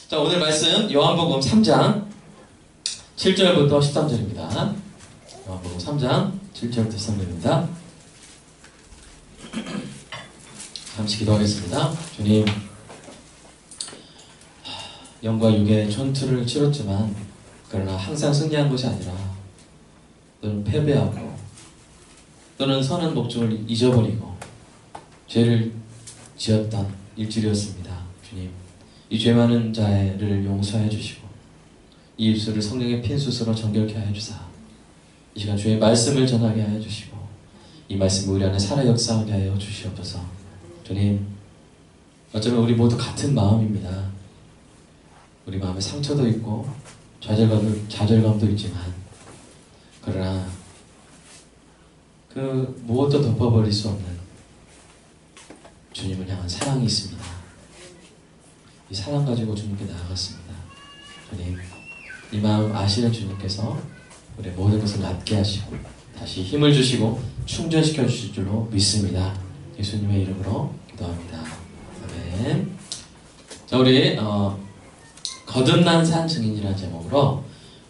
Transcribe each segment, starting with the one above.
자, 오늘 말씀 요한복음 3장 7절부터 13절입니다. 요한복음 3장 7절부터 13절입니다. 잠시 기도하겠습니다. 주님, 영과 육의 전투를 치렀지만 그러나 항상 승리한 것이 아니라 또는 패배하고 또는 선한 목적을 잊어버리고 죄를 지었던 일주일이었습니다. 주님, 이 죄 많은 자를 용서해 주시고 이 입술을 성령의 핀수스로 정결케 하여 주사 이 시간 주의 말씀을 전하게 하여 주시고 이 말씀이 우리 안에 살아 역사하게 하여 주시옵소서. 주님, 어쩌면 우리 모두 같은 마음입니다. 우리 마음에 상처도 있고 좌절감도 있지만 그러나 그 무엇도 덮어버릴 수 없는 주님을 향한 사랑이 있습니다. 이 사랑 가지고 주님께 나아갔습니다. 주님, 이 마음 아시는 주님께서 우리 모든 것을 낫게 하시고 다시 힘을 주시고 충전시켜 주실 줄로 믿습니다. 예수님의 이름으로 기도합니다. 아멘. 자, 우리 거듭난 산 증인이라는 제목으로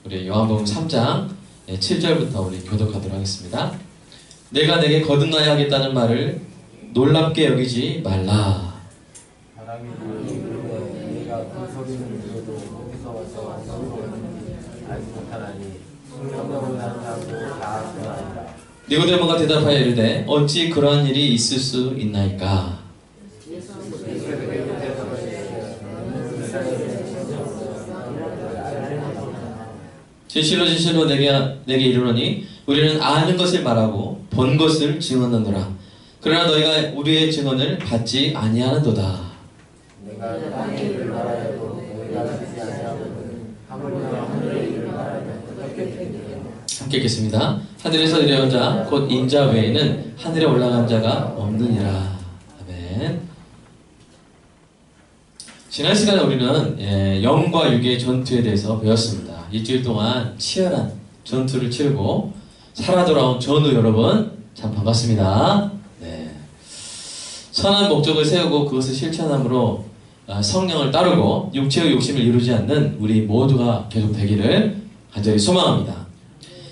우리 요한복음 3장 7절부터 우리 교독하도록 하겠습니다. 내가 내게 거듭나야 하겠다는 말을 놀랍게 여기지 말라. 니고데모가 대답하여 이르되 어찌 그러한 일이 있을 수 있나이까? 진실로 내게 이르노니 우리는 아는 것을 말하고 본 것을 증언하노라. 그러나 너희가 우리의 증언을 받지 아니하는도다. 함께 읽겠습니다. 하늘에서 내려온 자 곧 인자 외에는 하늘에 올라간 자가 없느니라. 아멘. 지난 시간에 우리는 영과 육의 전투에 대해서 배웠습니다. 일주일 동안 치열한 전투를 치르고 살아 돌아온 전우 여러분, 참 반갑습니다. 네. 선한 목적을 세우고 그것을 실천함으로 성령을 따르고 육체의 욕심을 이루지 않는 우리 모두가 계속 되기를 간절히 소망합니다.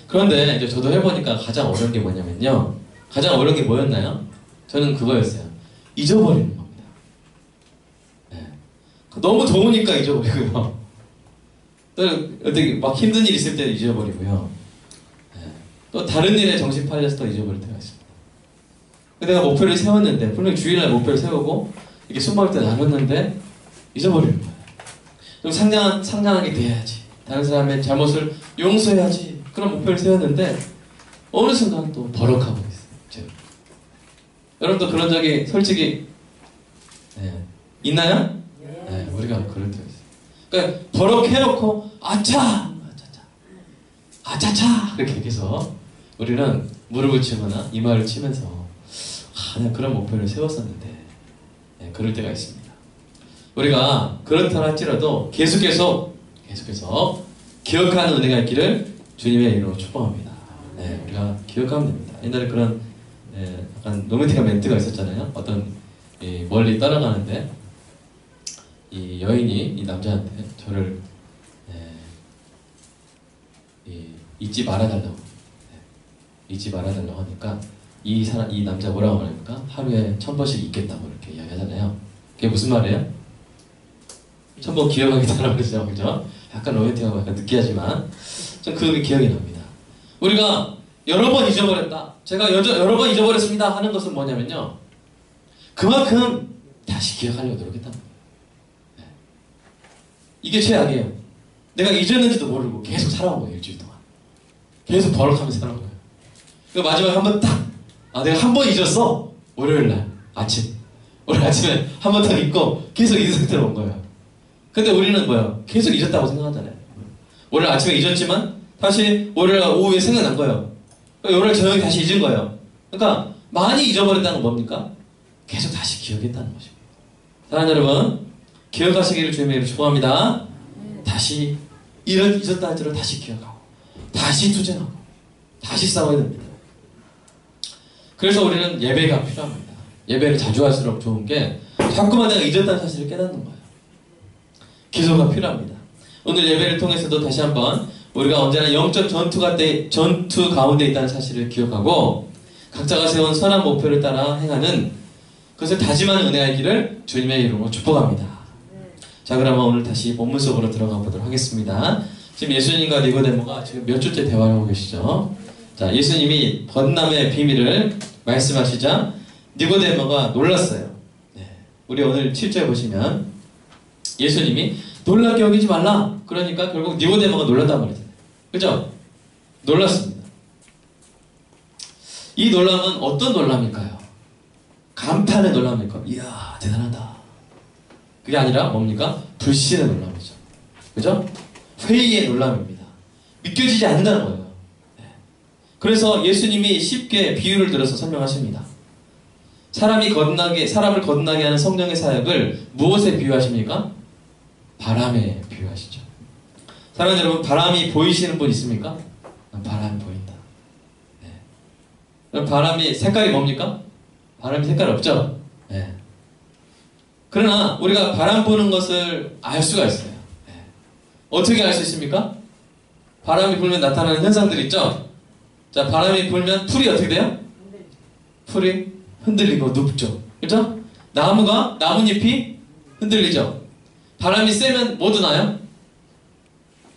그런데 이제 저도 해보니까 가장 어려운 게 뭐냐면요. 가장 어려운 게 뭐였나요? 저는 그거였어요. 잊어버리는 겁니다. 네. 너무 더우니까 잊어버리고요. 또 어떻게 막 힘든 일 있을 때 잊어버리고요. 네. 또 다른 일에 정신 팔려서 또 잊어버릴 때가 있습니다. 내가 목표를 세웠는데 분명히 주일날 목표를 세우고 이렇게 숨 먹을 때 나눴는데 잊어버리는 거예요. 좀 상냥하게 대해야지. 다른 사람의 잘못을 용서해야지. 그런 목표를 세웠는데 어느 순간 또 버럭하고 있어요. 여러분도 그런 적이 솔직히 있나요? 네, 우리가 그럴 때가 있어요. 그러니까 버럭해놓고 아차차 이렇게 해서 우리는 무릎을 치거나 이마를 치면서 내가 그런 목표를 세웠었는데 그럴 때가 있습니다. 우리가 그렇다 할지라도 계속해서 기억하는 은혜가 있기를 주님의 이름으로 축복합니다. 네, 우리가 기억하면 됩니다. 옛날에 그런 약간 로맨틱한 멘트가 있었잖아요. 어떤 멀리 따라가는데 이 여인이 이 남자한테 저를 잊지 말아달라고 하니까 이 남자 뭐라고 말합니까? 하루에 1000번씩 잊겠다고 이렇게 이야기하잖아요. 그게 무슨 말이에요? 1000번 기억하겠다라고 그러죠, 그죠? 약간 로맨틱하고 약간 느끼하지만 전 그게 기억이 납니다. 우리가 여러 번 잊어버렸다. 제가 여러 번 잊어버렸습니다 하는 것은 뭐냐면요. 그만큼 다시 기억하려고 노력했다는 거예요. 네. 이게 최악이에요. 내가 잊었는지도 모르고 계속 살아온 거예요. 일주일 동안. 계속 버럭하면서 살아온 거예요. 그 마지막에 한 번 딱 내가 한 번 잊었어. 월요일날 아침. 오늘 아침에 한 번 딱 잊고 계속 잊은 상태로 온 거예요. 근데 우리는 뭐예요? 계속 잊었다고 생각하잖아요. 월요일 아침에 잊었지만 다시 월요일 오후에 생각난 거예요. 월요일 저녁에 다시 잊은 거예요. 그러니까 많이 잊어버렸다는 건 뭡니까? 계속 다시 기억했다는 것입니다. 사랑하는 여러분, 기억하시기를 주님의 이름으로 축복합니다. 다시 잊었다 할지라도 다시 기억하고 다시 투쟁하고 다시 싸워야 됩니다. 그래서 우리는 예배가 필요합니다. 예배를 자주 할수록 좋은 게 자꾸만 내가 잊었다는 사실을 깨닫는 거예요. 기도가 필요합니다. 오늘 예배를 통해서도 다시 한번 우리가 언제나 영적 전투 가운데 있다는 사실을 기억하고 각자가 세운 선한 목표를 따라 행하는 그것을 다짐하는 은혜가 있기를 주님의 이름으로 축복합니다. 자, 그러면 오늘 다시 본문 속으로 들어가 보도록 하겠습니다. 지금 예수님과 니고데모가 지금 몇 주째 대화를 하고 계시죠? 자, 예수님이 번남의 비밀을 말씀하시자 니고데모가 놀랐어요. 네. 우리 오늘 7절 보시면 예수님이 놀랍게 여기지 말라. 그러니까 결국 니고데모가 놀랐단 말이잖아요. 그죠? 놀랐습니다. 이 놀람은 어떤 놀람일까요? 감탄의 놀람일까? 이야, 대단하다. 그게 아니라 뭡니까? 불신의 놀람이죠. 그죠? 회의의 놀람입니다. 믿겨지지 않는다는 거예요. 네. 그래서 예수님이 쉽게 비유를 들어서 설명하십니다. 사람을 거듭나게 하는 성령의 사역을 무엇에 비유하십니까? 바람에 비유하시죠. 사랑하는 여러분, 바람이 보이시는 분 있습니까? 바람이 보인다. 네. 그럼 바람이 색깔이 뭡니까? 바람이 색깔 없죠? 네. 그러나 우리가 바람 부는 것을 알 수가 있어요. 네. 어떻게 알 수 있습니까? 바람이 불면 나타나는 현상들 있죠? 자, 바람이 불면 풀이 어떻게 돼요? 풀이 흔들리고 눕죠. 그죠? 나뭇잎이 흔들리죠. 바람이 세면 뭐도 나요?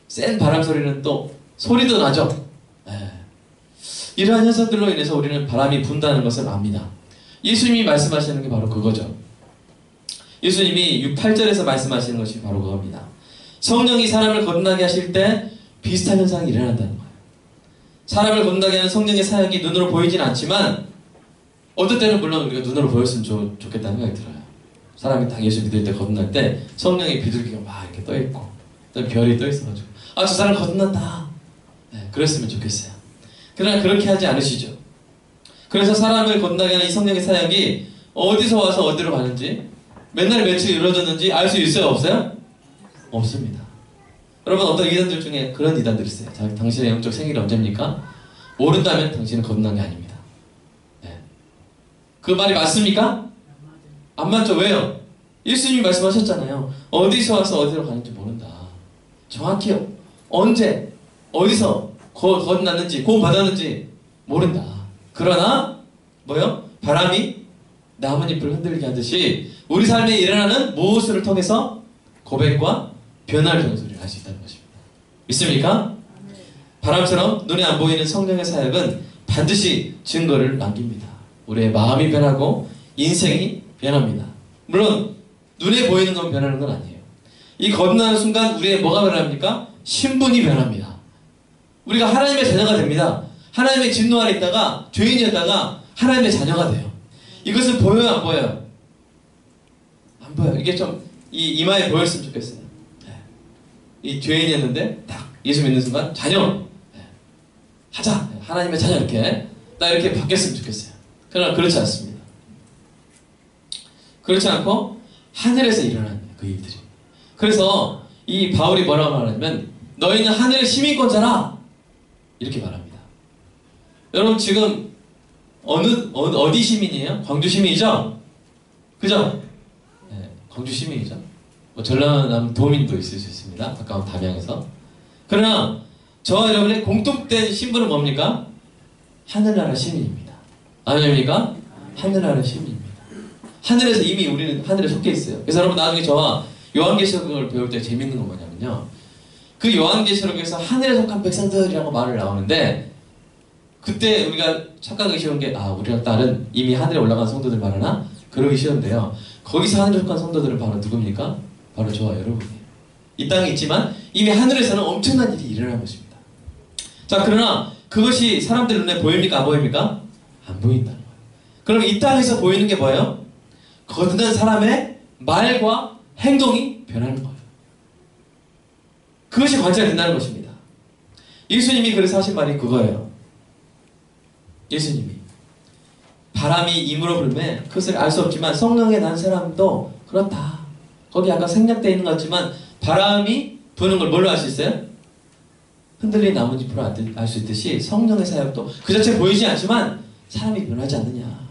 센 바람 소리는 또 소리도 나죠. 네. 이러한 현상들로 인해서 우리는 바람이 분다는 것을 압니다. 예수님이 말씀하시는 게 바로 그거죠. 예수님이 8절에서 말씀하시는 것이 바로 그겁니다. 성령이 사람을 거듭나게 하실 때 비슷한 현상이 일어난다는 거예요. 사람을 거듭나게 하는 성령의 사역이 눈으로 보이진 않지만 어떨 때는 물론 우리가 눈으로 보였으면 좋겠다는 생각이 들어요. 사람이 딱 예수 믿을 때 거듭날 때 성령의 비둘기가 막 이렇게 떠있고 또 별이 떠있어가지고 아, 저 사람 거듭났다. 네, 그랬으면 좋겠어요. 그러나 그렇게 하지 않으시죠. 그래서 사람을 거듭나게 하는 이 성령의 사역이 어디서 와서 어디로 가는지 맨날 며칠 이루어졌는지 알 수 있어요? 없어요? 없습니다. 여러분, 어떤 이단들 중에 그런 이단들이 있어요. 자, 당신의 영적 생일이 언제입니까? 모른다면 당신은 거듭난 게 아닙니다. 네. 그 말이 맞습니까? 안 맞죠? 왜요? 예수님이 말씀하셨잖아요. 어디서 와서 어디로 가는지 모른다. 정확히 언제 어디서 거듭났는지 구원받았는지 모른다. 그러나 뭐요? 바람이 나뭇잎을 흔들게 하듯이 우리 삶에 일어나는 무엇을 통해서 고백과 변화를 주는 소리를 할 수 있다는 것입니다. 믿습니까? 바람처럼 눈에 안 보이는 성령의 사역은 반드시 증거를 남깁니다. 우리의 마음이 변하고 인생이 변합니다. 물론 눈에 보이는 건 변하는 건 아니에요. 이 거듭나는 순간 우리의 뭐가 변합니까? 신분이 변합니다. 우리가 하나님의 자녀가 됩니다. 하나님의 진노 아래 있다가 죄인이었다가 하나님의 자녀가 돼요. 이것은 보여요, 안 보여요? 안 보여요. 이게 좀 이마에 보였으면 좋겠어요. 네. 이 죄인이었는데 딱 예수 믿는 순간 자녀! 네. 하자! 하나님의 자녀 이렇게 딱 이렇게 바뀌었으면 좋겠어요. 그러나 그렇지 않습니다. 그렇지 않고 하늘에서 일어나는 그 일들이. 그래서 이 바울이 뭐라고 말하냐면 너희는 하늘의 시민권자라 이렇게 말합니다. 여러분 지금 어디 시민이에요? 광주 시민이죠? 그죠? 네, 광주 시민이죠. 뭐 전라남 도민도 있을 수 있습니다. 가까운 담양에서. 그러나 저와 여러분의 공통된 신분은 뭡니까? 하늘나라 시민입니다. 아닙니까? 하늘나라 시민입니다. 하늘에서 이미 우리는 하늘에 속해 있어요. 그래서 여러분 나중에 저와 요한계시록을 배울 때 재밌는 건 뭐냐면요. 그 요한계시록에서 하늘에 속한 백성들이라고 말을 나오는데 그때 우리가 착각하기 쉬운 게 우리랑 딸은 이미 하늘에 올라간 성도들 말하나? 그러기 쉬운데요. 거기서 하늘에 속한 성도들은 바로 누굽니까? 바로 저와 여러분이에요. 이 땅에 있지만 이미 하늘에서는 엄청난 일이 일어난 것입니다. 자, 그러나 그것이 사람들 눈에 보입니까? 안 보입니까? 안 보인다는 거예요. 그럼 이 땅에서 보이는 게 뭐예요? 거듭난 사람의 말과 행동이 변하는 거예요. 그것이 관찰된다는 것입니다. 예수님이 그래서 하신 말이 그거예요. 예수님이 바람이 임으로 불매 그것을 알 수 없지만 성령에 난 사람도 그렇다. 거기 약간 생략되어 있는 것 같지만 바람이 부는 걸 뭘로 알 수 있어요? 흔들린 나뭇잎으로 알 수 있듯이 성령의 사역도 그 자체 보이지 않지만 사람이 변하지 않느냐.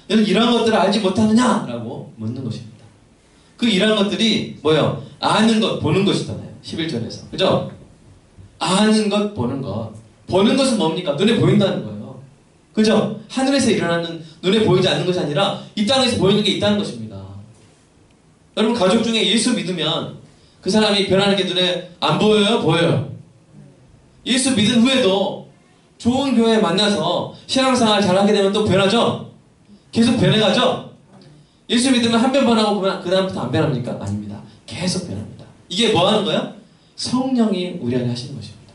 너는 이러한 것들을 알지 못하느냐? 라고 묻는 것입니다. 그 이러한 것들이 뭐예요? 아는 것, 보는 것이잖아요. 11절에서. 그죠? 아는 것, 보는 것. 보는 것은 뭡니까? 눈에 보인다는 거예요. 그죠? 하늘에서 일어나는 눈에 보이지 않는 것이 아니라 이 땅에서 보이는 게 있다는 것입니다. 여러분 가족 중에 예수 믿으면 그 사람이 변하는 게 눈에 안 보여요? 보여요? 예수 믿은 후에도 좋은 교회에 만나서 신앙생활 잘하게 되면 또 변하죠? 계속 변해가죠? 예수 믿으면 한 번 변하고 그 다음부터 안 변합니까? 아닙니다. 계속 변합니다. 이게 뭐 하는 거야? 성령이 우리 안에 하시는 것입니다.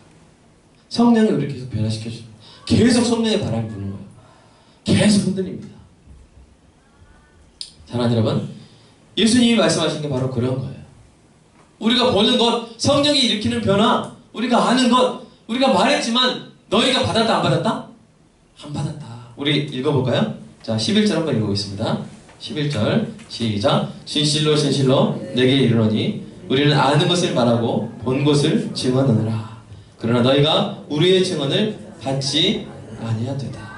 성령이 우리를 계속 변화시켜줍니다. 계속 성령의 바람이 부는 거예요. 계속 흔들립니다. 사랑하는 여러분, 예수님이 말씀하신 게 바로 그런 거예요. 우리가 보는 것, 성령이 일으키는 변화, 우리가 아는 것, 우리가 말했지만 너희가 받았다 안 받았다? 안 받았다. 우리 읽어볼까요? 자, 11절 한번 읽어보겠습니다. 11절 시작. 진실로 진실로 내게 이르노니 우리는 아는 것을 말하고 본 것을 증언하느라. 그러나 너희가 우리의 증언을 받지 아니하도다.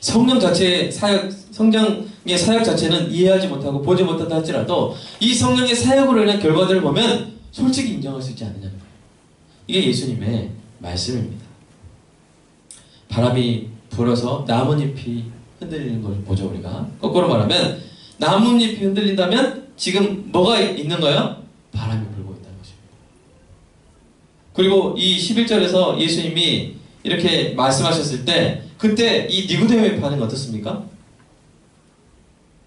성령 자체의 사역, 성령의 사역 자체는 이해하지 못하고 보지 못한다 할지라도 이 성령의 사역으로 인한 결과들을 보면 솔직히 인정할 수 있지 않느냐는 거예요. 이게 예수님의 말씀입니다. 바람이 불어서 나뭇잎이 흔들리는 걸 보죠, 우리가. 거꾸로 말하면 나뭇잎이 흔들린다면 지금 뭐가 있는 거예요? 바람이 불고 있다는 것입니다. 그리고 이 11절에서 예수님이 이렇게 말씀하셨을 때 그때 이 니고데모의 반응이 어떻습니까?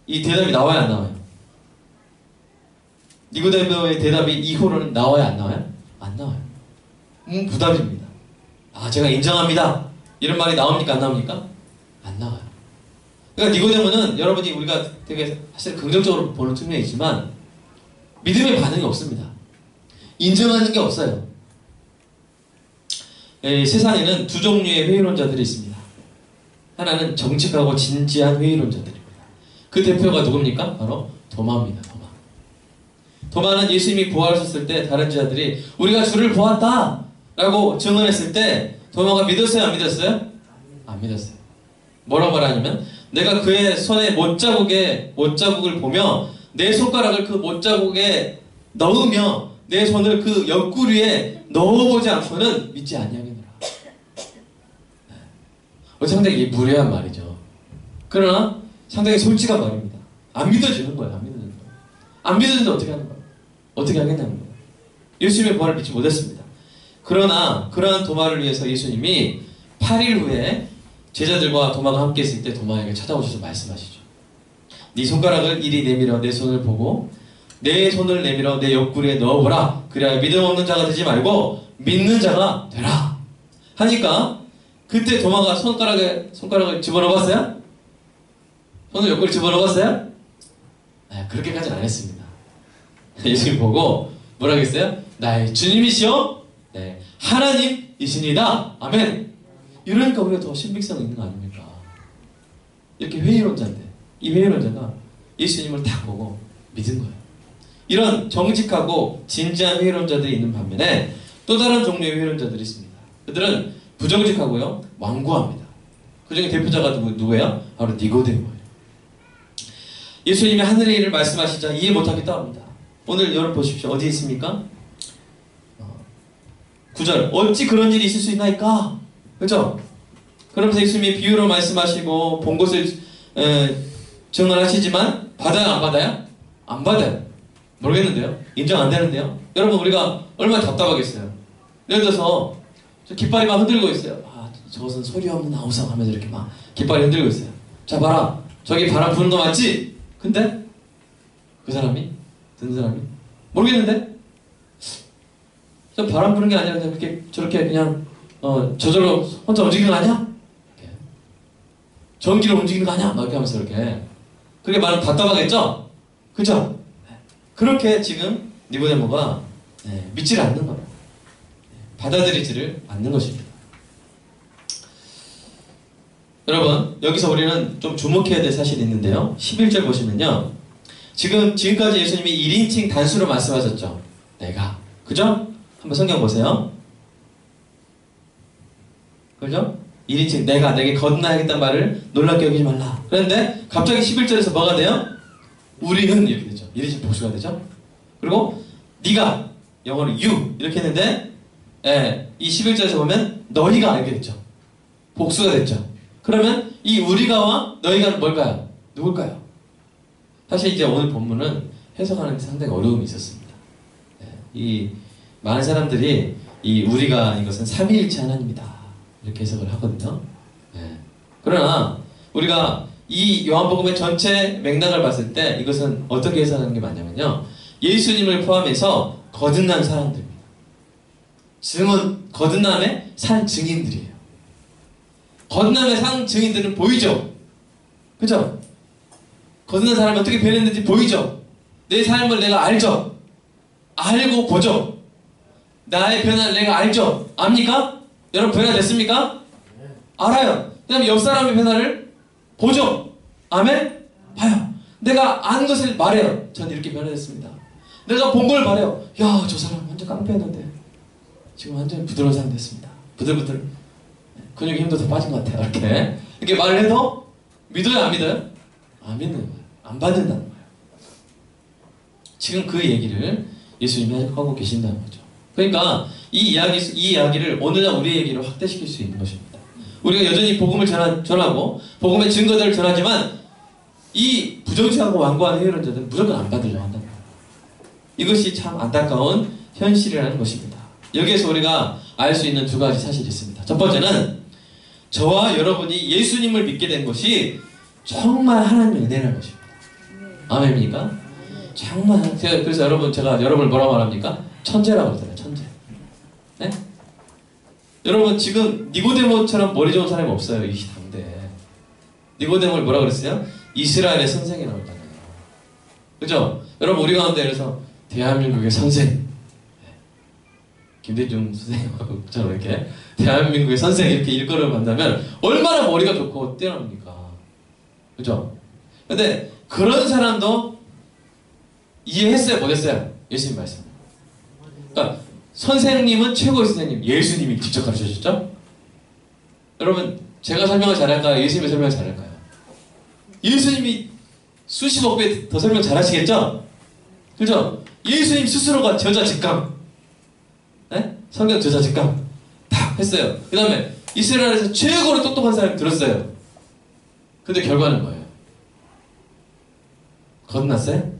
이 대답이 나와야 안 나와요? 니고데모의 대답이 이후로는 나와야 안 나와요? 안 나와요. 부답입니다. 아, 제가 인정합니다. 이런 말이 나옵니까? 안 나옵니까? 안 나와요. 그러니까 니고데모는 여러분이 우리가 되게 사실 긍정적으로 보는 측면이 있지만 믿음의 반응이 없습니다. 인정하는 게 없어요. 세상에는 두 종류의 회의론자들이 있습니다. 하나는 정직하고 진지한 회의론자들입니다. 그 대표가 누굽니까? 바로 도마입니다. 도마는 예수님이 부활하셨을 때 다른 제자들이 우리가 주를 보았다 라고 증언했을 때 도마가 믿었어요? 안 믿었어요? 안 믿었어요. 뭐라고 말하냐면 내가 그의 손에 못자국을 보며 내 손가락을 그 못자국에 넣으며 내 손을 그 옆구리에 넣어보지 않고는 믿지 아니하겠노라. 상당히 무례한 말이죠. 그러나 상당히 솔직한 말입니다. 안 믿어지는 거예요. 안 믿어지는 거예요. 안 믿어지는데 어떻게 하는 거예요? 어떻게 하겠냐는 거예요. 예수님의 부활을 믿지 못했습니다. 그러나 그러한 도마를 위해서 예수님이 8일 후에 제자들과 도마가 함께 있을 때 도마에게 찾아오셔서 말씀하시죠. 네 손가락을 이리 내밀어 내 손을 보고 내 손을 내밀어 내 옆구리에 넣어보라. 그래야 믿음 없는 자가 되지 말고 믿는 자가 되라. 하니까 그때 도마가 손가락을 집어넣어봤어요? 손을 옆구리 집어넣어봤어요? 네, 그렇게까지는 안 했습니다. 예수님 보고 뭐라고 했어요? 나의 주님이시여 네, 하나님이십니다. 아멘. 이러니까 우리가 더 신빙성 있는 거 아닙니까? 이렇게 회의론자인데 이 회의론자가 예수님을 딱 보고 믿은 거예요. 이런 정직하고 진지한 회의론자들이 있는 반면에 또 다른 종류의 회의론자들이 있습니다. 그들은 부정직하고요 완고합니다. 그 중에 대표자가 누구예요? 바로 니고데모예요. 예수님이 하늘의 일을 말씀하시자 이해 못하겠다 합니다. 오늘 여러분 보십시오. 어디에 있습니까? 9절 어찌 그런 일이 있을 수 있나이까? 그죠? 그러면서 예수님이 비유로 말씀하시고 본 것을 증언하시지만 받아요? 안 받아요? 안 받아요. 모르겠는데요? 인정 안 되는데요? 여러분 우리가 얼마나 답답하겠어요? 예를 들어서 저 깃발이 막 흔들고 있어요. 아, 저것은 소리 없는 아우성 하면서 이렇게 막 깃발이 흔들고 있어요. 자 봐라 저기 바람 부는 거 맞지? 근데 그 사람이 듣는 사람이 모르겠는데 저 바람 부는 게 아니라 그냥 저렇게 그냥 저절로 혼자 움직이는 거 아니야? 이렇게. 전기로 움직이는 거 아니야? 막 이렇게 하면서 이렇게 그렇게 말하면 답답하겠죠? 그죠? 그렇게 지금 니고데모가 믿지를 않는 겁니다. 받아들이지를 않는 것입니다. 여러분 여기서 우리는 좀 주목해야 될 사실이 있는데요. 11절 보시면요. 지금까지 예수님이 1인칭 단수로 말씀하셨죠. 내가. 그죠? 한번 성경 보세요. 그죠? 1인칭 내가 내게 건너야겠다는 말을 놀랍게 여기지 말라. 그런데 갑자기 11절에서 뭐가 돼요? 우리는 이렇게 되죠. 이리 지금 복수가 되죠. 그리고 네가 영어로 you 이렇게 했는데 이 11절에서 보면 너희가 이렇게 됐죠. 복수가 됐죠. 그러면 이 우리가와 너희가 뭘까요? 누굴까요? 사실 이제 오늘 본문은 해석하는 데 상당히 어려움이 있었습니다. 이 많은 사람들이 이 우리가 이것은 삼위일체 하나님이다 이렇게 해석을 하거든요. 그러나 우리가 이 요한복음의 전체 맥락을 봤을 때 이것은 어떻게 해석하는 게 맞냐면요, 예수님을 포함해서 거듭난 사람들입니다. 거듭남의 산 증인들이에요. 거듭남의 산 증인들은 보이죠? 그죠? 거듭난 사람이 어떻게 변했는지 보이죠? 내 삶을 내가 알죠? 알고 보죠? 나의 변화를 내가 알죠? 압니까? 여러분 변화됐습니까? 알아요. 그 다음에 옆 사람의 변화를 보죠? 아멘? 봐요. 내가 아는 것을 말해요. 전 이렇게 변화됐습니다. 내가 본 걸 말해요. 야, 저 사람 완전 깡패였는데 지금 완전 부드러운 사람 됐습니다. 부들부들 근육에 힘도 더 빠진 것 같아요. 이렇게 말을 해도 믿어요? 안 믿어요? 안 믿는 거예요. 안 받는다는 거예요. 지금 그 얘기를 예수님이 하고 계신다는 거죠. 그러니까 이 이야기를 오늘날 우리 얘기를 확대시킬 수 있는 것입니다. 우리가 여전히 복음을 전하고 복음의 증거들을 전하지만 이 부정직하고 완고한 회의론자들은 무조건 안 받으려고 한다는 거예요. 이것이 참 안타까운 현실이라는 것입니다. 여기에서 우리가 알 수 있는 두 가지 사실이 있습니다. 첫 번째는 저와 여러분이 예수님을 믿게 된 것이 정말 하나님의 은혜라는 것입니다. 아멘입니까? 정말 그래서 제가 여러분을 뭐라고 말합니까? 천재라고 그러잖아요. 천재. 네? 여러분 지금 니고데모처럼 머리 좋은 사람이 없어요. 이 당대에. 니고데모를 뭐라 그랬어요? 이스라엘의 선생이라고 했잖아요. 그죠? 여러분 우리 가운데 그래서 대한민국의 선생, 김대중 선생님처럼 이렇게 대한민국의 선생 이렇게 일거를 만나면 얼마나 머리가 좋고 뛰어납니까? 그죠? 근데 그런 사람도 이해했어요? 못했어요? 예수님 말씀. 그러니까 선생님은 최고의 선생님, 예수님이 직접 가르쳐주셨죠? 여러분 제가 설명을 잘할까요? 예수님이 설명을 잘할까요? 예수님이 수십억 배 더 설명 잘하시겠죠? 그죠? 예수님 스스로가 저자 직감, 네? 성경 저자 직감 다 했어요. 그 다음에 이스라엘에서 최고로 똑똑한 사람이 들었어요. 근데 결과는 뭐예요? 거듭났어요?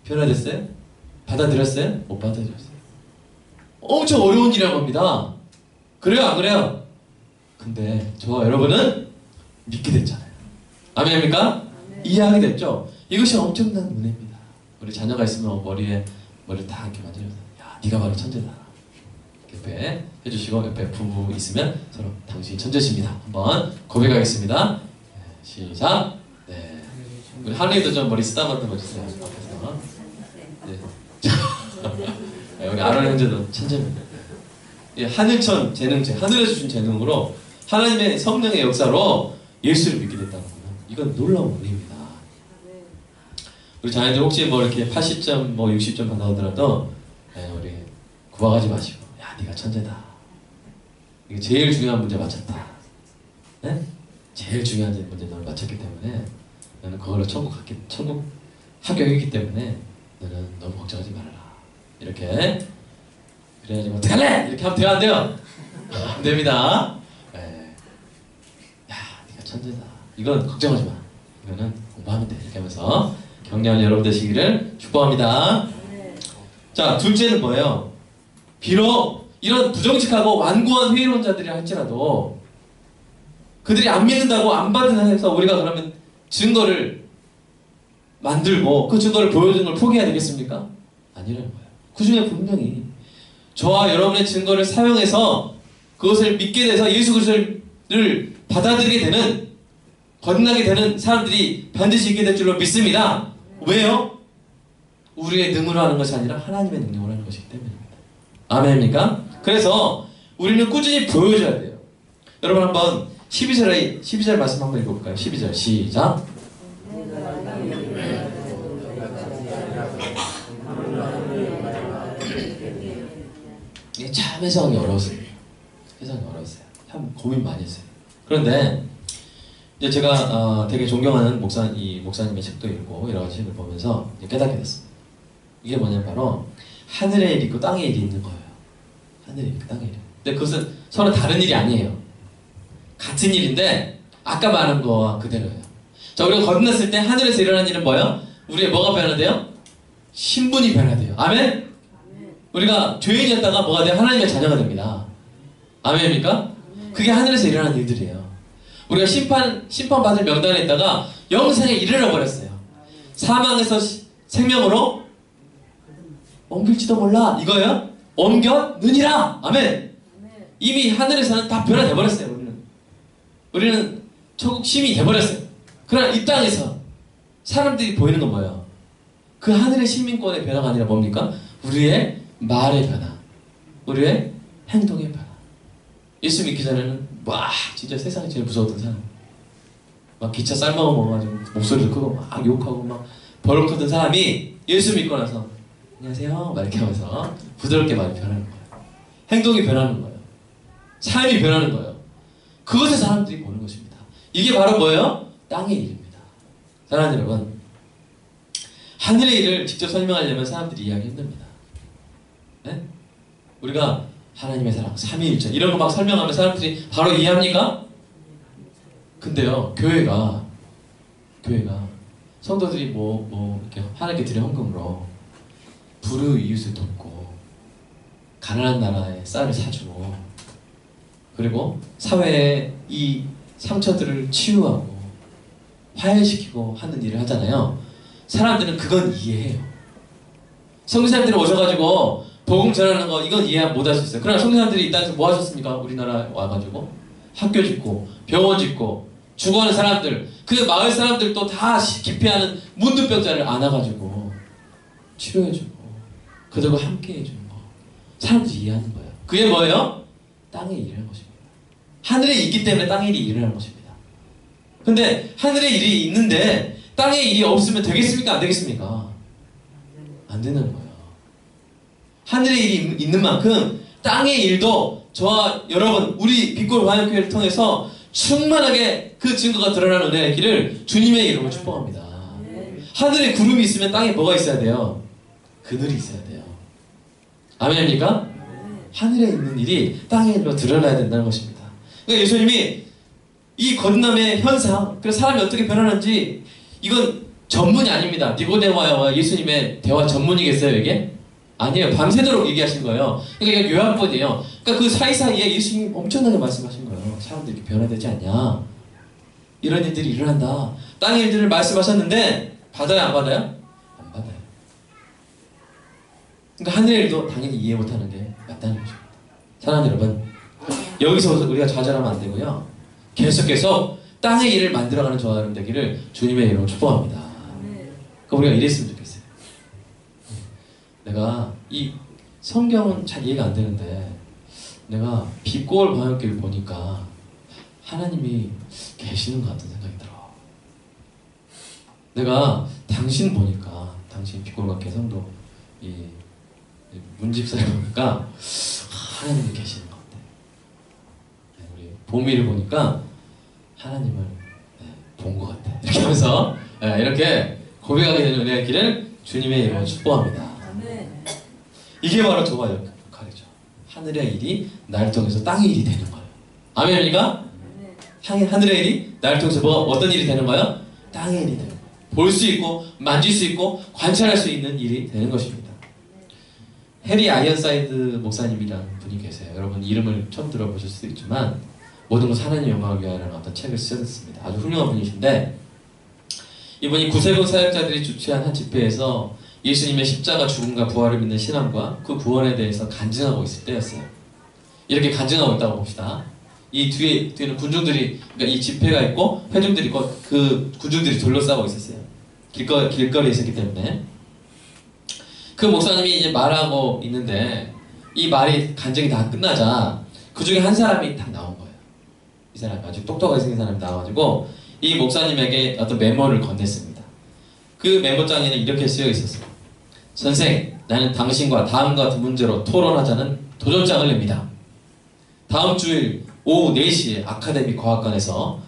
변화됐어요? 받아들였어요? 못 받아들였어요. 엄청 어려운 일이라고 합니다. 그래요? 안 그래요? 근데 저와 여러분은 믿게 됐잖아요. 아멘입니까? 이해하게 됐죠? 이것이 엄청난 은혜입니다. 우리 자녀가 있으면 머리를 다 이렇게 만지면서 야, 네가 바로 천재다. 옆에 해주시고 옆에 부부 있으면 서로 당신이 천재십니다. 한번 고백하겠습니다. 네, 시작. 네. 우리 하늘이도 좀 머리 쓰다듬어 주세요. 앞에서. 네. 우리 아론 형제도 천재입니다. 하늘천 재능제, 하늘에서 주신 재능으로 하나님의 성령의 역사로 예수를 믿게 됐다는 거는 이건 놀라운 은혜입니다. 우리 자녀들 혹시 뭐 이렇게 80점, 뭐 60점 받아오더라도 우리 구박하지 마시고 야, 네가 천재다. 이게 제일 중요한 문제 맞췄다. 네? 제일 중요한 문제 너를 맞췄기 때문에 너는 그걸로 천국 합격이기 때문에 너는 너무 걱정하지 말아라. 이렇게 그래야지 어떡할래? 이렇게 하면 돼요? 안 돼요? 안 됩니다. 네. 야, 네가 천재다. 이건 걱정하지 마. 이거는 공부하면 돼. 이렇게 하면서 격려하는 여러분 되시기를 축복합니다. 자, 둘째는 뭐예요? 비록 이런 부정직하고 완고한 회의론자들이 할지라도 그들이 안 믿는다고 안 받는 해서 우리가 그러면 증거를 만들고 그 증거를 보여주는 걸 포기해야 되겠습니까? 아니라는 거예요. 그 중에 분명히 저와 여러분의 증거를 사용해서 그것을 믿게 돼서 예수 그리스도를 받아들이게 되는, 거듭나게 되는 사람들이 반드시 있게 될 줄로 믿습니다. 왜요? 우리의 능으로 하는 것이 아니라 하나님의 능력으로 하는 것이기 때문입니다. 아멘입니까? 그래서 우리는 꾸준히 보여줘야 돼요. 여러분 한번 12절 말씀 한번 읽어볼까요? 12절 시작. 이게 참 해석하기 어려웠어요. 해석하기 어려웠어요. 참 고민 많이 했어요. 그런데 이제 제가 되게 존경하는 목사님의 책도 읽고 여러 가지 책을 보면서 이제 깨닫게 됐습니다. 이게 뭐냐면 바로 하늘의 일이 있고 땅의 일이 있는 거예요. 하늘의 일 있고 땅의 일. 근데 그것은 서로 다른 일이 아니에요. 같은 일인데 아까 말한 거와 그대로예요. 자, 우리가 거듭났을 때 하늘에서 일어나는 일은 뭐예요? 우리의 뭐가 변화돼요? 신분이 변화돼요. 아멘? 우리가 죄인이었다가 뭐가 돼요? 하나님의 자녀가 됩니다. 아멘입니까? 그게 하늘에서 일어나는 일들이에요. 우리가 심판받을 명단에 있다가 영생에 이르러버렸어요. 사망에서 생명으로 옮길지도 몰라. 이거예요? 옮겨느니라. 아멘. 이미 하늘에서는 다 변화돼버렸어요. 우리는 천국 시민이 돼버렸어요. 그러나 이 땅에서 사람들이 보이는 건 뭐예요? 그 하늘의 시민권의 변화가 아니라 뭡니까? 우리의 말의 변화, 우리의 행동의 변화. 예수 믿기 전에는 와 진짜 세상에 제일 무서웠던 사람, 막 기차 쌀먹어 먹어가지고 목소리를 크고 막 욕하고 막 버럭하던 사람이 예수 믿고 나서 안녕하세요 막 이렇게 하면서 부드럽게 말이 변하는 거예요. 행동이 변하는 거예요. 삶이 변하는 거예요. 그것을 사람들이 보는 것입니다. 이게 바로 뭐예요? 땅의 일입니다. 사랑하는 여러분, 하늘의 일을 직접 설명하려면 사람들이 이해하기 힘듭니다. 네? 우리가 하나님의 사랑, 삼위일체 이런 거 막 설명하면 사람들이 바로 이해합니까? 근데요, 교회가 성도들이 이렇게 하나님께 드린 헌금으로 불우이웃을 돕고 가난한 나라에 쌀을 사주고 그리고 사회의 이 상처들을 치유하고 화해시키고 하는 일을 하잖아요. 사람들은 그건 이해해요. 성교사님들이 오셔가지고 복음 전하는 거 이건 이해 못할 수 있어요. 그러나 성교사님들이 이 땅에서 뭐 하셨습니까? 우리나라에 와가지고 학교 짓고 병원 짓고 죽어가는 사람들, 그 마을 사람들도 다 기피하는 문둥병자를 안아가지고 치료해주고 그들과 함께 해주는 거. 사람들이 이해하는 거예요. 그게 뭐예요? 땅의 일이라는 것입니다. 하늘에 있기 때문에 땅의 일이 일어나는 것입니다. 근데 하늘의 일이 있는데 땅의 일이 없으면 되겠습니까? 안 되겠습니까? 안 되는 거예요. 하늘의 일이 있는 만큼 땅의 일도 저와 여러분 우리 빛골 화영교회를 통해서 충만하게 그 증거가 드러나는 은혜의 길을 주님의 이름으로 축복합니다. 하늘에 구름이 있으면 땅에 뭐가 있어야 돼요? 그늘이 있어야 돼요. 아멘입니까? 하늘에 있는 일이 땅의 일로 드러나야 된다는 것입니다. 그러니까 예수님이 이 거듭남의 현상, 그래서 사람이 어떻게 변하는지 이건 전문이 아닙니다. 니고데모와 예수님의 대화 전문이겠어요, 이게? 아니에요. 밤새도록 얘기하신 거예요. 그러니까 이게 요한본이에요. 그러니까 그 사이사이에 예수님이 엄청나게 말씀하신 거예요. 사람들이 이렇게 변화되지 않냐? 이런 일들이 일어난다. 땅의 일들을 말씀하셨는데 받아요, 안 받아요? 안 받아요. 그러니까 하늘의 일도 당연히 이해 못하는 게 맞다는 것입니다. 사랑하는 여러분, 여기서 우리가 좌절하면 안 되고요. 계속 땅의 일을 만들어가는 저와 여러분 되기를 주님의 이름으로 축복합니다. 그러니까 우리가 이랬으면 좋겠어요. 내가 이 성경은 잘 이해가 안 되는데 내가 빛골 광역길을 보니까 하나님이 계시는 것 같은 생각이 들어. 내가 당신 보니까 당신 빛골 광역길 성도 이 문집사를 보니까 하나님이 계시는 것 같아. 우리 보미를 보니까 하나님을 본 것 같아. 이렇게 하면서 이렇게 고백하게 되는 은혜의 길을 주님의 이름으로 축복합니다. 이게 바로 저와 역할이죠. 하늘의 일이 나를 통해서 땅의 일이 되는 거예요. 아멘입니까? 하늘의 일이 나를 통해서 어떤 일이 되는 거예요? 땅의 일이 되는 거예요. 볼 수 있고 만질 수 있고 관찰할 수 있는 일이 되는 것입니다. 해리 아이언사이드 목사님이라는 분이 계세요. 여러분 이름을 처음 들어보실 수도 있지만 모든 것 하나님의 영광을 위하여라는 어떤 책을 쓰셨습니다. 아주 훌륭한 분이신데 이분이 구세군 사역자들이 주최한 한 집회에서 예수님의 십자가 죽음과 부활을 믿는 신앙과 그 구원에 대해서 간증하고 있을 때였어요. 이렇게 간증하고 있다고 봅시다. 이 뒤에는 군중들이, 그러니까 이 집회가 있고 회중들이 있고 그 군중들이 둘러싸고 있었어요. 길거리에 있었기 때문에. 그 목사님이 이제 말하고 있는데 이 말이 간증이 다 끝나자 그 중에 한 사람이 딱 나온 거예요. 이 사람이 아주 똑똑하게 생긴 사람이 나와가지고 이 목사님에게 어떤 메모를 건넸습니다. 그 메모장에는 이렇게 쓰여 있었어요. 선생, 나는 당신과 다음과 같은 문제로 토론하자는 도전장을 냅니다. 다음 주일 오후 4시에 아카데미 과학관에서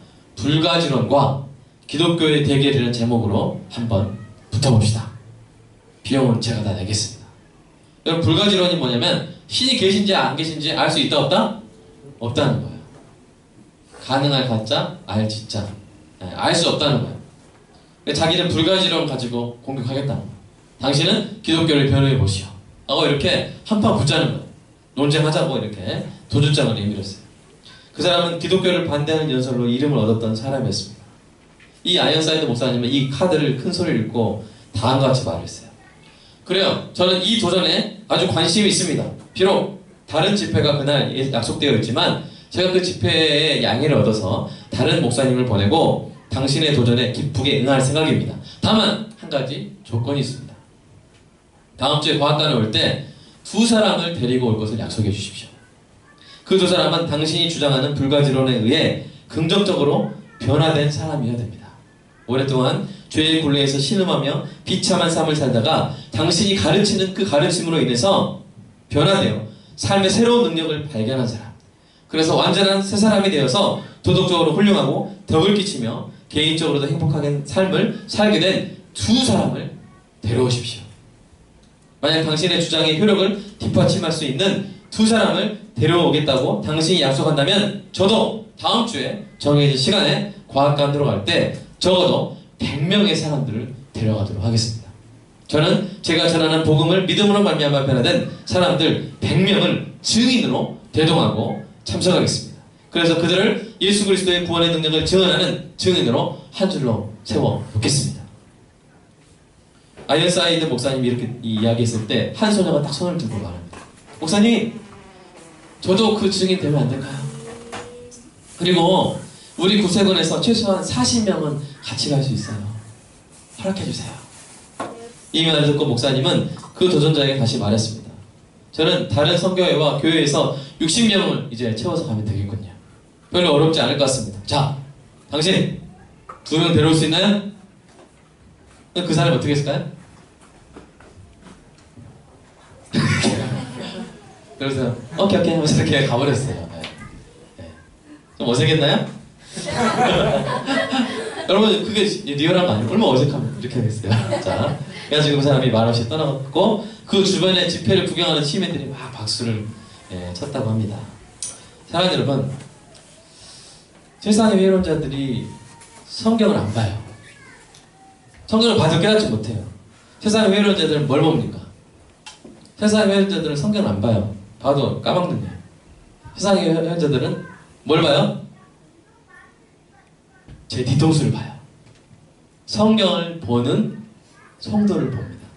불가지론과 기독교의 대결이라는 제목으로 한번 붙어봅시다. 비용은 제가 다 내겠습니다. 여러분, 불가지론이 뭐냐면 신이 계신지 안 계신지 알 수 있다 없다? 없다는 거예요. 가능할 가짜, 알 진짜. 알 수 없다는 거예요. 자기는 불가지론 가지고 공격하겠다는 거예요. 당신은 기독교를 변호해 보시오 하고 이렇게 한판 붙자는 거예요. 논쟁하자고 이렇게 도주장을 내밀었어요. 그 사람은 기독교를 반대하는 연설로 이름을 얻었던 사람이었습니다. 이 아이언사이드 목사님은 이 카드를 큰 소리를 읽고 다음과 같이 말했어요. 그래요. 저는 이 도전에 아주 관심이 있습니다. 비록 다른 집회가 그날 약속되어 있지만 제가 그 집회에 양해를 얻어서 다른 목사님을 보내고 당신의 도전에 기쁘게 응할 생각입니다. 다만 한 가지 조건이 있습니다. 다음 주에 과학관에 올 때 두 사람을 데리고 올 것을 약속해 주십시오. 그 두 사람은 당신이 주장하는 불가지론에 의해 긍정적으로 변화된 사람이어야 됩니다. 오랫동안 죄의 굴레에서 신음하며 비참한 삶을 살다가 당신이 가르치는 그 가르침으로 인해서 변화되어 삶의 새로운 능력을 발견한 사람. 그래서 완전한 새 사람이 되어서 도덕적으로 훌륭하고 덕을 끼치며 개인적으로도 행복하게 삶을 살게 된 두 사람을 데려오십시오. 만약 당신의 주장의 효력을 뒷받침할 수 있는 두 사람을 데려오겠다고 당신이 약속한다면 저도 다음 주에 정해진 시간에 과학관 들어갈 때 적어도 100명의 사람들을 데려가도록 하겠습니다. 저는 제가 전하는 복음을 믿음으로 말미암아 변화된 사람들 100명을 증인으로 대동하고 참석하겠습니다. 그래서 그들을 예수 그리스도의 구원의 능력을 증언하는 증인으로 한 줄로 세워 놓겠습니다. 아이언사이드 목사님이 이렇게 이야기했을 때 한 소녀가 딱 손을 들고 말합니다. 목사님, 저도 그 증인 되면 안 될까요? 그리고 우리 구세군에서 최소한 40명은 같이 갈 수 있어요. 허락해주세요. 이 말을 듣고 목사님은 그 도전자에게 다시 말했습니다. 저는 다른 선교회와 교회에서 60명을 이제 채워서 가면 되겠군요. 별로 어렵지 않을 것 같습니다. 자, 당신 2명 데려올 수 있나요? 그 사람이 어떻게 했을까요? 그래서 오케이 하면서 이렇게 가버렸어요. 네. 좀 어색했나요? 여러분, 그게 리얼한 거 아니에요? 얼마나 어색하면 이렇게 하겠어요. 자, 그래가지고 그 사람이 말없이 떠나갔고 그 주변에 집회를 구경하는 시민들이 막 박수를 쳤다고 합니다. 사랑하는 여러분, 세상의 회론자들이 성경을 안 봐요. 성경을 봐도 깨닫지 못해요. 세상의 회론자들은 뭘 봅니까? 세상의 회론자들은 성경을 안 봐요. 봐도 까먹는데. 세상의 회론자들은 뭘 봐요? 제 뒤통수를 봐요. 성경을 보는 성도를 봅니다.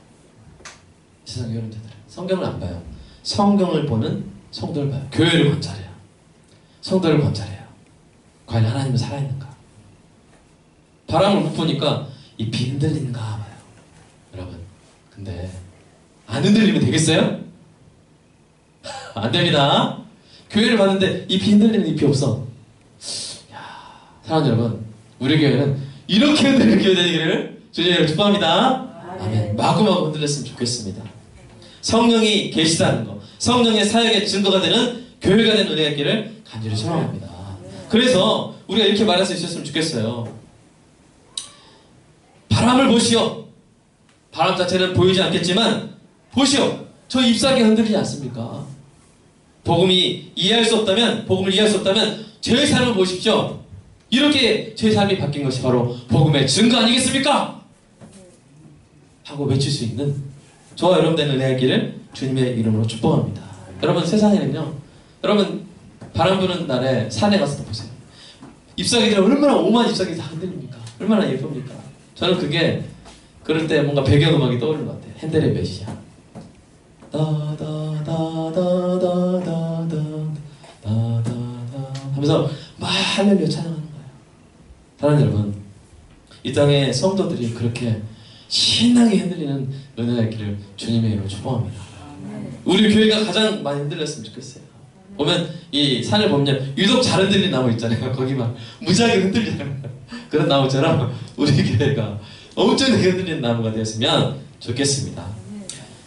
세상의 회론자들은 성경을 안 봐요. 성경을 보는 성도를 봐요. 교회를 관찰해요. 성도를 관찰해요. 과연 하나님은 살아있는가? 바람을 못 보니까 잎이 흔들리는가 봐요. 여러분, 근데 안 흔들리면 되겠어요? 안 됩니다. 교회를 봤는데 잎이 흔들리는 잎이 없어. 사랑하는 여러분, 우리 교회는 이렇게 흔들리는 교회 되기를 주님으로 축복합니다. 아멘. 마구마구 흔들렸으면 좋겠습니다. 성령이 계시다는 거, 성령의 사역의 증거가 되는 교회가 되는 은혜가 있기를 간절히 소망합니다. 그래서 우리가 이렇게 말할 수 있었으면 좋겠어요. 바람을 보시오. 바람 자체는 보이지 않겠지만 보시오. 저 잎사귀 흔들리지 않습니까? 복음이 이해할 수 없다면, 복음을 이해할 수 없다면 제 삶을 보십시오. 이렇게 제 삶이 바뀐 것이 바로 복음의 증거 아니겠습니까? 하고 외칠 수 있는 저와 여러분 된 은혜가 있기를 주님의 이름으로 축복합니다. 여러분, 세상에는요, 여러분 바람 부는 날에 산에 가서 보세요. 잎사귀들이 얼마나 오만 잎사귀 다 흔들립니까? 얼마나 예쁩니까? 저는 그게 그럴 때 뭔가 배경음악이 떠오르는 것 같아요. 핸델의 메시아. 하면서 막 할렐루야 찬양하는 거예요. 사랑하는 여러분, 이 땅의 성도들이 그렇게 신나게 흔들리는 은혜가 있기를 주님의 이름으로 축복합니다. 우리 교회가 가장 많이 흔들렸으면 좋겠어요. 보면 이 산을 보면 유독 잘 흔들리는 나무 있잖아요. 거기 막 무지하게 흔들리잖아요. 그런 나무처럼 우리 교회가 엄청나게 흔들리는 나무가 되었으면 좋겠습니다.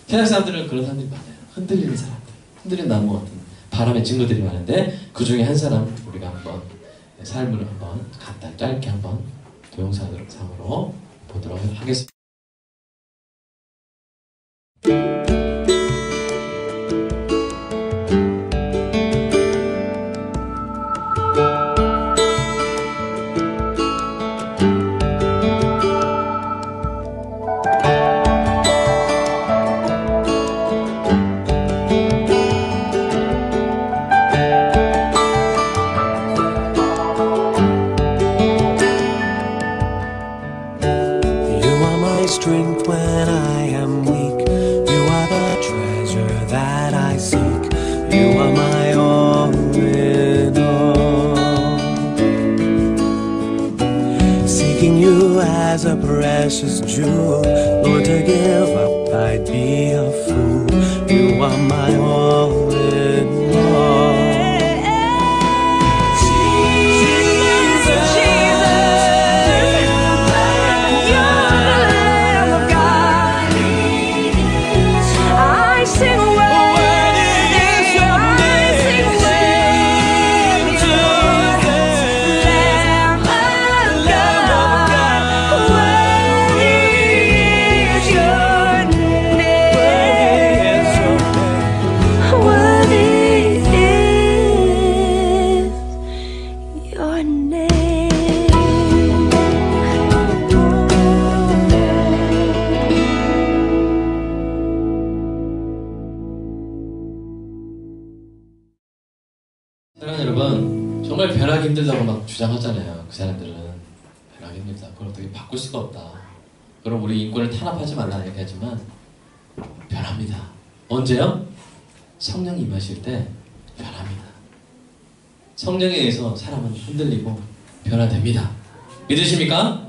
세상 사람들은 그런 사람들이 많아요. 흔들리는 사람들, 흔들리는 나무 같은 바람의 증거들이 많은데 그 중에 한 사람 우리가 한번 삶을 한번 간단히 짧게 한번 동영상으로 보도록 하겠습니다. Strength when I am weak. You are the treasure that I seek. You are my all in all. Seeking you as a precious jewel, Lord, to give up I'd be a fool. You are my all in all. 사랑하는 여러분, 정말 변하기 힘들다고 막 주장하잖아요. 그 사람들은 변하기 힘들다. 그걸 어떻게 바꿀 수가 없다. 그럼 우리 인권을 탄압하지 말라 얘기하지만 변합니다. 언제요? 성령이 임하실 때 변합니다. 성령에 의해서 사람은 흔들리고 변화됩니다. 믿으십니까?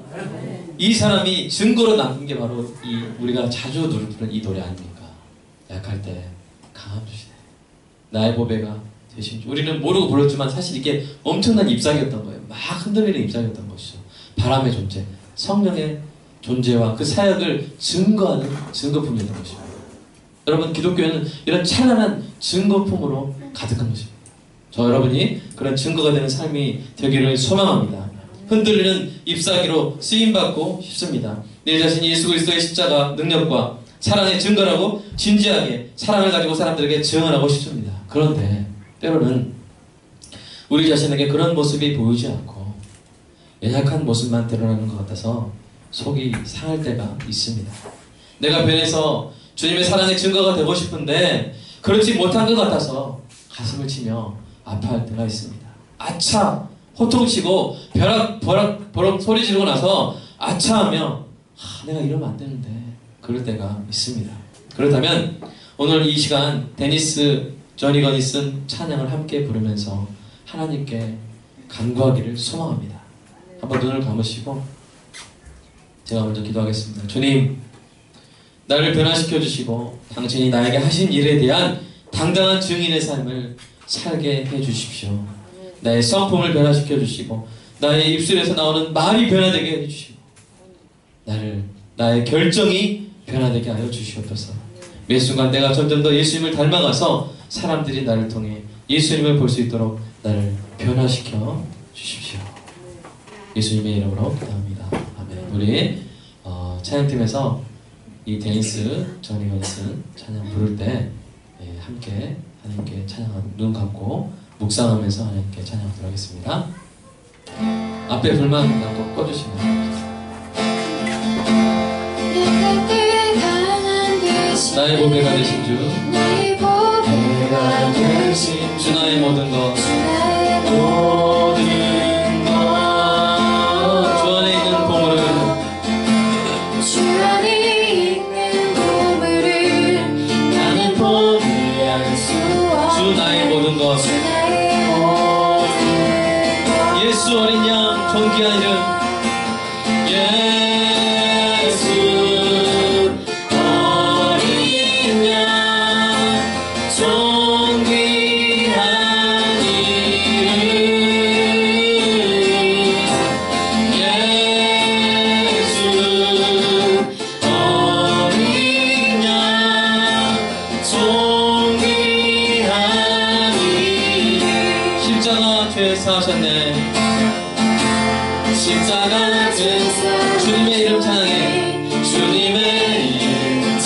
이 사람이 증거로 남긴 게 바로 이 우리가 자주 부르는 이 노래 아닙니까? 약할 때 강함 주시네. 나의 보배가 되신 주. 우리는 모르고 불렀지만 사실 이게 엄청난 입상이었던 거예요. 막 흔들리는 입상이었던 것이죠. 바람의 존재, 성령의 존재와 그 사역을 증거하는 증거품이었던 것입니다. 여러분, 기독교는 이런 찬란한 증거품으로 가득한 것입니다. 저 여러분이 그런 증거가 되는 삶이 되기를 소망합니다. 흔들리는 잎사귀로 쓰임받고 싶습니다. 내 자신이 예수 그리스도의 십자가 능력과 사랑의 증거라고 진지하게 사랑을 가지고 사람들에게 증언하고 싶습니다. 그런데 때로는 우리 자신에게 그런 모습이 보이지 않고 연약한 모습만 드러나는 것 같아서 속이 상할 때가 있습니다. 내가 변해서 주님의 사랑의 증거가 되고 싶은데 그렇지 못한 것 같아서 가슴을 치며 아파할 때가 있습니다. 아차! 호통치고 버럭 소리 지르고 나서 아차하며 내가 이러면 안 되는데 그럴 때가 있습니다. 그렇다면 오늘 이 시간 데니스 저니건이 쓴 찬양을 함께 부르면서 하나님께 간구하기를 소망합니다. 한번 눈을 감으시고 제가 먼저 기도하겠습니다. 주님, 나를 변화시켜 주시고 당신이 나에게 하신 일에 대한 당당한 증인의 삶을 살게 해 주십시오. 나의 성품을 변화시켜 주시고 나의 입술에서 나오는 말이 변화되게 해 주시고 나의 결정이 변화되게 하여 주시옵소서. 매 순간 내가 점점 더 예수님을 닮아가서 사람들이 나를 통해 예수님을 볼 수 있도록 나를 변화시켜 주십시오. 예수님의 이름으로 기도합니다. 아멘. 우리 찬양팀에서 이 데니스 저니건이 쓴 찬양 부를 때 함께 하나님께 찬양하고 눈 감고 묵상하면서 하나님께 찬양하도록 하겠습니다. 앞에 불만 꼭 꺼주시면 나의 보배가 되신 주, 주 나의 모든 것, 주 안에 있는 보물을 나는 포기할 수 없. 주 나의 모든 것, 예수 어린 양 존귀한 이름, 예수 어린 양 존귀한 이름, 예수 어린 양 존귀한 이름. 십자가 죄 사하셨네. 십자가 같은 주님의 이름 찬양해. 주님의 이름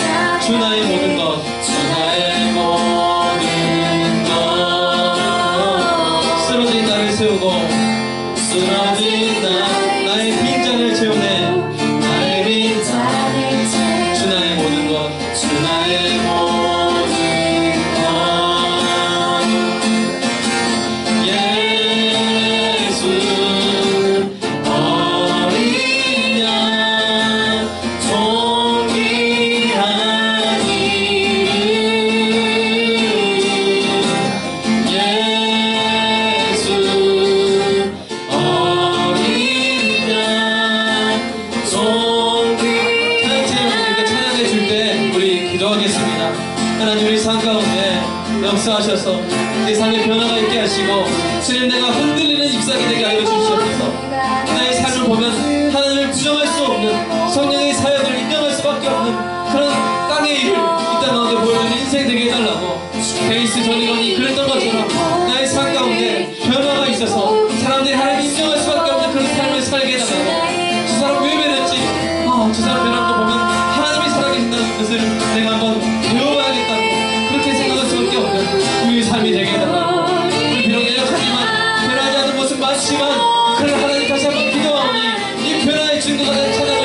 주 나의 모든 것, 주 나의 모든 것. 쓰러진 나를 세우고 쓰러진 나의 빈잔을 채우네. 나의 빈잔을 채우네. 주 나의 모든 것, 주 나의 모든 것. 예수 어린 양 존귀한 이름. 예수 어린 양 존귀. 하나님께 찬양해 줄 때 우리 기도하겠습니다. 하나님, 우리 삶 가운데 역사하셔서 내 삶에 변화가 있게 하시고, 주님 내가 흔들리는 잎사귀 되게 하여 주시옵소서. 나의 삶을 보면 하나님을 부정할 수 없는 성령의 사역을 인정할 수밖에 없는 그런 땅의 일을 이 땅 가운데 보여주는 인생 되게 해달라고. 베이스 전이건이 그랬던 것처럼 나의 삶 가운데 변화가 있어서 사람들이 하나님을 인정할 수밖에 없는 그런 삶을 살게 해달라고. 저 사람 왜 변했지? 저 사람 변한 거 보면 하나님이 살아계신다는 것을 내가 한번 배워봐야겠다고 그렇게 생각할 수밖에 없는 우리의 삶이 되게 해달라고. 우리 비록 연약하지만 변하지 않는 모습 많지만, 그를 하나님 다시 한번 기도하오니 이 변화의 증거가 된 찬양을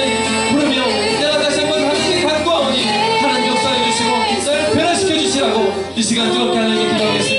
부르며 내가 다시 한번 하나님께 간구하오니 하나님 역사해 주시고 나를 변화시켜 주시라고 이 시간 뜨겁게 하나님께 기도하겠습니다.